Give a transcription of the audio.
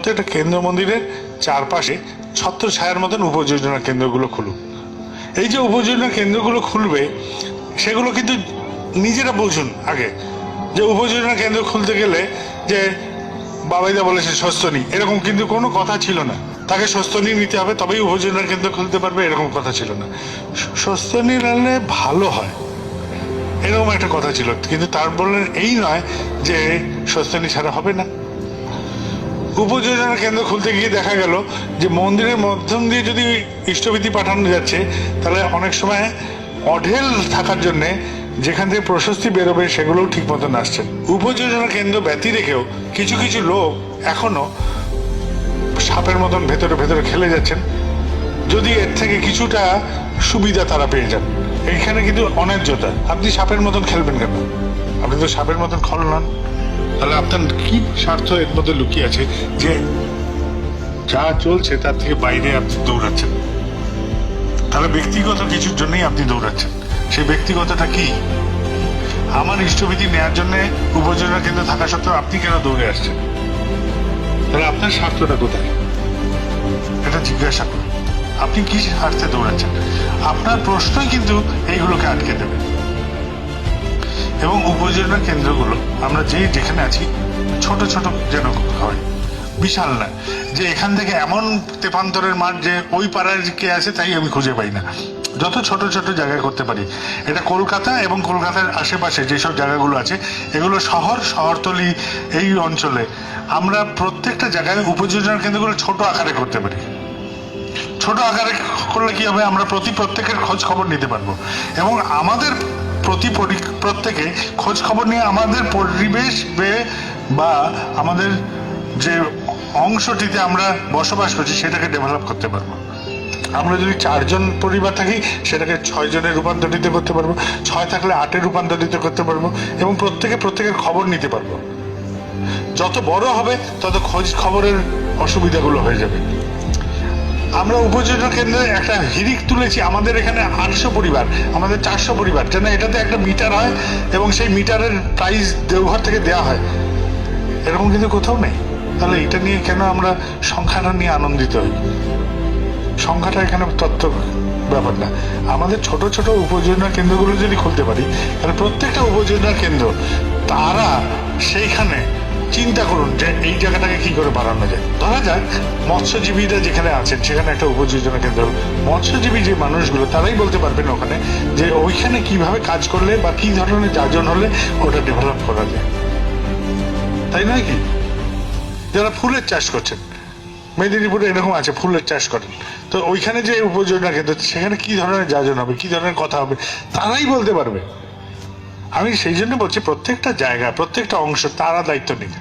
প্রত্যেকটা কেন্দ্র মন্দিরের চারপাশে ছত্র ছায়ার মতন উপযোজনা কেন্দ্রগুলো খুলুক। এই যে উপযোজনা কেন্দ্রগুলো খুলবে সেগুলো কিন্তু নিজেরা বলছুন আগে যে উপযোজনা কেন্দ্র খুলতে গেলে যে বাবাইদা বলেছে স্বস্তি, এরকম কিন্তু কোনো কথা ছিল না। তাকে স্বস্তি নিতে হবে তবেই উপযোজনা কেন্দ্র খুলতে পারবে, এরকম কথা ছিল না। স্বস্তি নিলে ভালো হয় এরকম একটা কথা ছিল, কিন্তু তার বললেন এই নয় যে স্বস্তি ছাড়া হবে না। উপযোজনা কেন্দ্র খুলতে গিয়ে দেখা গেল যে মন্দিরের মাধ্যম দিয়ে যদি ইষ্টবিধি পাঠানো যাচ্ছে তাহলে অনেক সময় অঢেল থাকার জন্যে যেখান থেকে প্রশস্তি বেরোবে সেগুলোও ঠিক মতন আসছে। উপযোজনা কেন্দ্র ব্যতী রেখেও কিছু কিছু লোক এখনো সাপের মতন ভেতরে ভেতরে খেলে যাচ্ছেন, যদি এর থেকে কিছুটা সুবিধা তারা পেয়ে যান। এইখানে কিন্তু অন্যায্যতা। আপনি সাপের মতন খেলবেন কেন? আপনি তো সাপের মতন খল নন। তাহলে আপনার কি স্বার্থ এর মধ্যে লুকিয়ে আছে যে যা চলছে তার থেকে বাইরে আপনি দৌড়াচ্ছেন? তাহলে ব্যক্তিগত কিছুর জন্যই আপনি দৌড়াচ্ছেন। সেই ব্যক্তিগতটা কি? আমার ইষ্টবিধি নেওয়ার জন্য উপযোজনা কেন্দ্র থাকা সত্ত্বেও আপনি কেন দৌড়ে আসছেন? তাহলে আপনার স্বার্থটা কোথায় এটা জিজ্ঞাসা করুন। আপনি কি স্বার্থে দৌড়াচ্ছেন? আপনার প্রশ্নই কিন্তু এইগুলোকে আটকে দেবে। এবং উপযোজনা কেন্দ্রগুলো আমরা যেখানে আছি ছোট ছোট যেন হয়, বিশাল না যে এখান থেকে এমন তেপান্তরের মাঠ যে ওই পাড়ার কে আছে তাই আমি খুঁজে পাই না। যত ছোট ছোট জায়গায় করতে পারি। এটা কলকাতা এবং কলকাতার আশেপাশে যেসব জায়গাগুলো আছে এগুলো শহরতলি এই অঞ্চলে আমরা প্রত্যেকটা জায়গায় উপযোজনা কেন্দ্রগুলো ছোট আকারে করতে পারি। ছোট আকারে করলে কি হবে, আমরা প্রত্যেকের খোঁজ খবর নিতে পারবো এবং আমাদের প্রত্যেকে খোঁজ খবর নিয়ে আমাদের পরিবেশ বা আমাদের যে অংশটিতে আমরা বসবাস করছি সেটাকে ডেভেলপ করতে পারবো। আমরা যদি 4 জন পরিবার থাকি সেটাকে 6 জনে রূপান্তরিত করতে পারবো, 6 থাকলে 8-এ রূপান্তরিত করতে পারবো এবং প্রত্যেকের খবর নিতে পারবো। যত বড় হবে তত খোঁজ খবরের অসুবিধাগুলো হয়ে যাবে। আমরা উপযোজনা কেন্দ্রে একটা হিড়িক তুলেছি, আমাদের এখানে 800 পরিবার, আমাদের 400 পরিবার, যেন এটাতে একটা মিটার হয় এবং সেই মিটারের প্রাইস দেওঘর থেকে দেওয়া হয়, এরকম কিন্তু কোথাও নেই। তাহলে এটা নিয়ে কেন আমরা সংখ্যাটা নিয়ে আনন্দিত হই? সংখ্যাটা এখানে তত্ত্ব ব্যাপার না। আমাদের ছোট ছোট উপযোজনা কেন্দ্রগুলো যদি খুলতে পারি তাহলে প্রত্যেকটা উপযোজনা কেন্দ্র তারা সেইখানে চিন্তা করুন যে এই জায়গাটাকে কি করে বাড়ানো যায়। ধরা যাক মৎস্যজীবীরা যেখানে আছেন সেখানে একটা উপযোজনা কেন্দ্র, মৎস্যজীবী যে মানুষগুলো তারাই বলতে পারবেন ওখানে যে ওইখানে কিভাবে কাজ করলে বা কি ধরনের যাজন হলে ওটা ডেভেলপ করা যায়, তাই নয় কি? যারা ফুলের চাষ করছেন, মেদিনীপুরে এরকম আছে ফুলের চাষ করেন, তো ওইখানে যে উপযোজনা কেন্দ্র সেখানে কি ধরনের যাজন হবে, কি ধরনের কথা হবে তারাই বলতে পারবে। আমি সেই জন্য বলছি প্রত্যেকটা জায়গা প্রত্যেকটা অংশ তারা দায়িত্ব নিক।